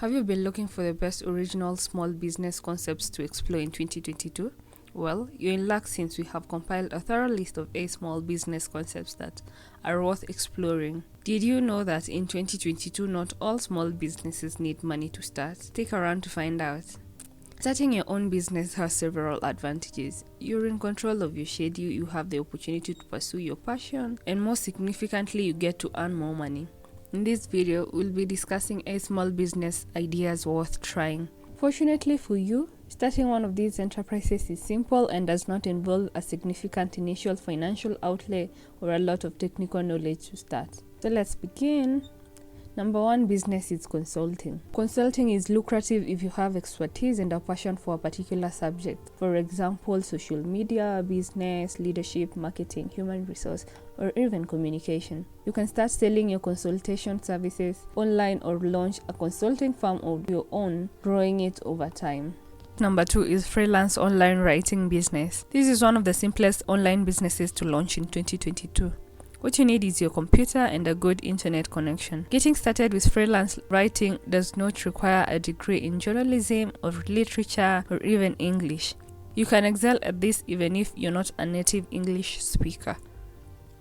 Have you been looking for the best original small business concepts to explore in 2022? Well, you're in luck since we have compiled a thorough list of 8 small business concepts that are worth exploring. Did you know that in 2022, not all small businesses need money to start? Stick around to find out. Starting your own business has several advantages. You're in control of your schedule, you have the opportunity to pursue your passion, and most significantly, you get to earn more money. In this video, we'll be discussing 8 small business ideas worth trying. Fortunately for you, starting one of these enterprises is simple and does not involve a significant initial financial outlay or a lot of technical knowledge to start. So let's begin. Number 1 business is consulting. Consulting is lucrative if you have expertise and a passion for a particular subject. For example, social media, business, leadership, marketing, human resource, or even communication. You can start selling your consultation services online or launch a consulting firm of your own, growing it over time. Number 2 is freelance online writing business. This is one of the simplest online businesses to launch in 2022. What you need is your computer and a good internet connection. Getting started with freelance writing does not require a degree in journalism or literature or even English. You can excel at this even if you're not a native English speaker.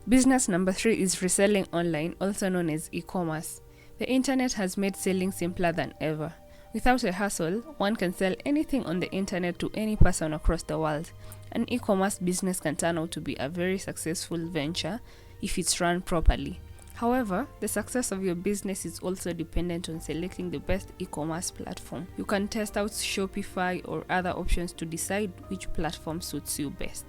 Business number 3 is reselling online, also known as e-commerce. The internet has made selling simpler than ever. Without a hassle, one can sell anything on the internet to any person across the world. An e-commerce business can turn out to be a very successful venture if it's run properly. However, the success of your business is also dependent on selecting the best e-commerce platform. You can test out Shopify or other options to decide which platform suits you best.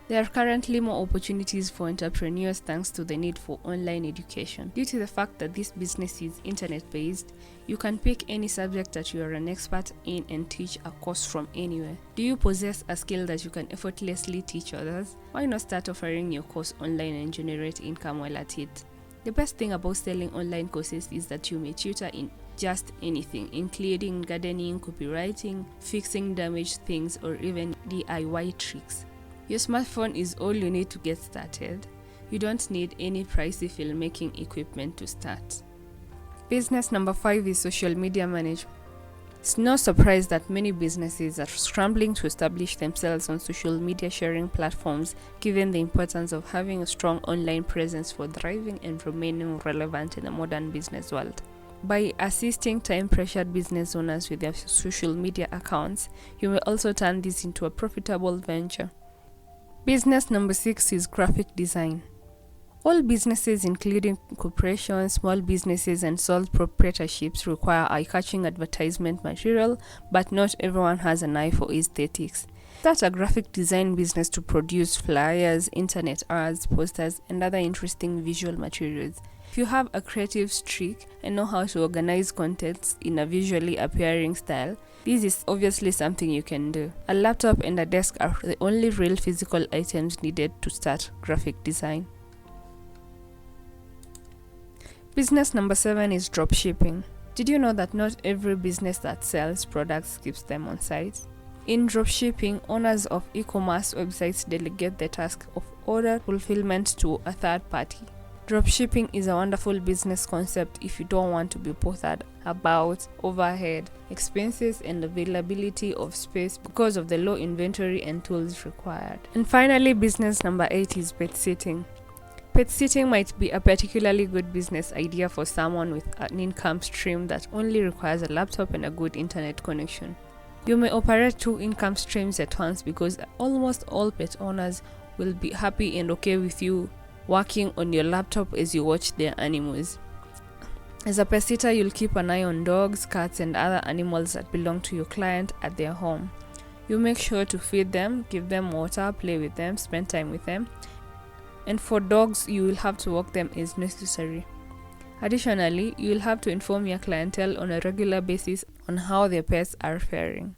There are currently more opportunities for entrepreneurs thanks to the need for online education. Due to the fact that this business is internet-based, you can pick any subject that you are an expert in and teach a course from anywhere. Do you possess a skill that you can effortlessly teach others? Why not start offering your course online and generate income while at it? The best thing about selling online courses is that you may tutor in just anything, including gardening, copywriting, fixing damaged things, or even DIY tricks. Your smartphone is all you need to get started. You don't need any pricey filmmaking equipment to start. Business number 5 is social media management. It's no surprise that many businesses are scrambling to establish themselves on social media sharing platforms, given the importance of having a strong online presence for thriving and remaining relevant in the modern business world. By assisting time-pressured business owners with their social media accounts, you may also turn this into a profitable venture. Business number 6 is graphic design. All businesses, including corporations, small businesses, and sole proprietorships, require eye-catching advertisement material, but not everyone has an eye for aesthetics. Start a graphic design business to produce flyers, internet ads, posters, and other interesting visual materials. If you have a creative streak and know how to organize contents in a visually appealing style, this is obviously something you can do. A laptop and a desk are the only real physical items needed to start graphic design. Business number 7 is dropshipping. Did you know that not every business that sells products keeps them on site? In dropshipping, owners of e-commerce websites delegate the task of order fulfillment to a third party. Dropshipping is a wonderful business concept if you don't want to be bothered about overhead, expenses, and availability of space because of the low inventory and tools required. And finally, business number 8 is pet sitting. Pet sitting might be a particularly good business idea for someone with an income stream that only requires a laptop and a good internet connection. You may operate 2 income streams at once because almost all pet owners will be happy and okay with you working on your laptop as you watch their animals. As a pet sitter, you'll keep an eye on dogs, cats, and other animals that belong to your client at their home. You make sure to feed them, give them water, play with them, spend time with them. And for dogs, you will have to walk them as necessary. Additionally, you will have to inform your clientele on a regular basis on how their pets are faring.